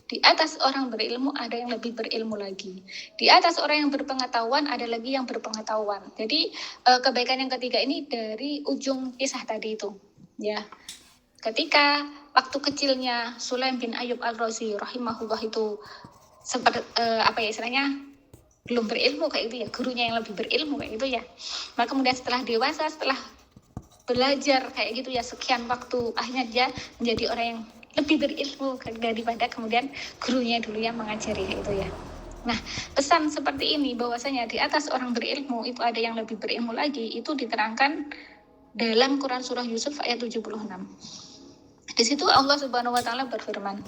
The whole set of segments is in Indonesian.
Di atas orang berilmu ada yang lebih berilmu lagi. Di atas orang yang berpengetahuan ada lagi yang berpengetahuan. Jadi kebaikan yang ketiga ini dari ujung kisah tadi itu. Ya, ketika waktu kecilnya Sulaim bin Ayyub Al-Razi rahimahullah itu seperti istilahnya belum berilmu kayak itu ya, gurunya yang lebih berilmu kayak gitu ya. Maka kemudian setelah dewasa, setelah belajar kayak gitu ya sekian waktu, akhirnya dia menjadi orang yang lebih berilmu daripada kemudian gurunya dulu yang mengajari itu ya. Nah, pesan seperti ini bahwasanya di atas orang berilmu itu ada yang lebih berilmu lagi, itu diterangkan dalam Quran surah Yusuf ayat 76. Di situ Allah Subhanahu wa taala berfirman,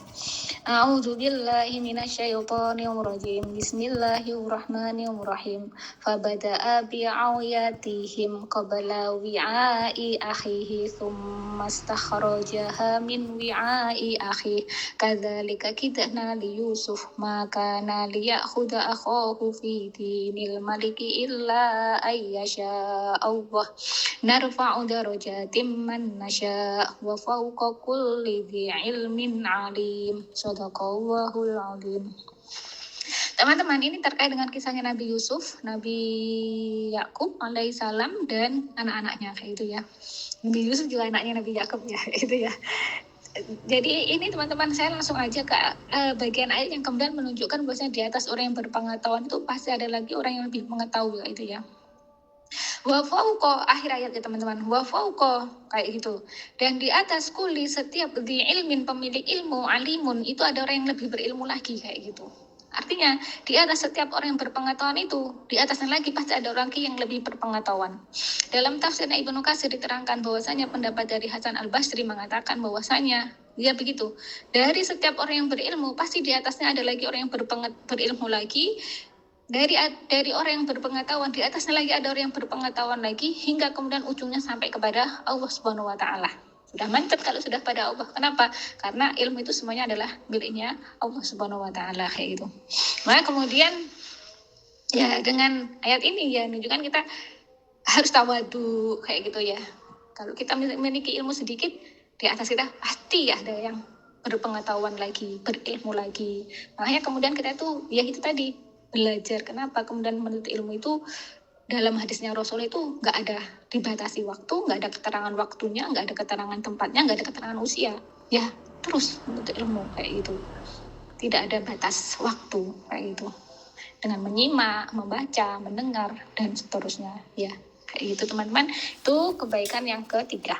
A'udzubillahi minasyaitonir rajim. Bismillahirrahmanirrahim. Fabada'a bi'awiyatihim qabla wi'a'i akhihi thumma astakhrajaha min wi'a'i akhihi. Kadzalika kidna li Yusuf ma kana liya'khudha akhahu fi dinil maliki illa ayyasha Allah. Narfa'u darajatim man nasha' wa fawqa kulli dhi ilmin alim. Shadaqallahul azim. Teman-teman, ini terkait dengan kisahnya Nabi Yusuf, Nabi Yakub alaihissalam dan anak-anaknya kayak itu ya. Nabi Yusuf juga anaknya Nabi Yakub ya, itu ya. Jadi ini teman-teman, saya langsung aja ke bagian ayat yang kemudian menunjukkan bahwasanya di atas orang yang berpengetahuan itu pasti ada lagi orang yang lebih mengetahui itu ya. Wa fauqa, akhir ayat ya teman-teman, wa fauqa kayak gitu. Dan di atas kuli setiap di ilmin, pemilik ilmu, alimun, itu ada orang yang lebih berilmu lagi kayak gitu. Artinya di atas setiap orang yang berpengetahuan itu, di atasnya lagi pasti ada orang yang lebih berpengetahuan. Dalam tafsirnya Ibnu Katsir diterangkan bahwasanya pendapat dari Hasan Al-Basri mengatakan bahwasanya ya begitu. Dari setiap orang yang berilmu pasti di atasnya ada lagi orang yang berilmu lagi. Dari orang yang berpengetahuan di atasnya lagi ada orang yang berpengetahuan lagi, hingga kemudian ujungnya sampai kepada Allah Subhanahu wa taala. Sudah mantap kalau sudah pada Allah. Kenapa? Karena ilmu itu semuanya adalah miliknya Allah Subhanahu wa taala kayak gitu. Maka kemudian ya dengan ayat ini ya menunjukkan kita harus tawadu kayak gitu ya. Kalau kita memiliki ilmu sedikit, di atas kita pasti ada yang berpengetahuan lagi, berilmu lagi. Makanya kemudian kita itu ya itu tadi belajar. Kenapa? Kemudian menuntut ilmu itu dalam hadisnya Rasul itu nggak ada dibatasi waktu, nggak ada keterangan waktunya, nggak ada keterangan tempatnya, nggak ada keterangan usia. Ya terus menuntut ilmu kayak gitu. Tidak ada batas waktu kayak gitu. Dengan menyimak, membaca, mendengar dan seterusnya. Ya kayak gitu teman-teman. Itu kebaikan yang ketiga.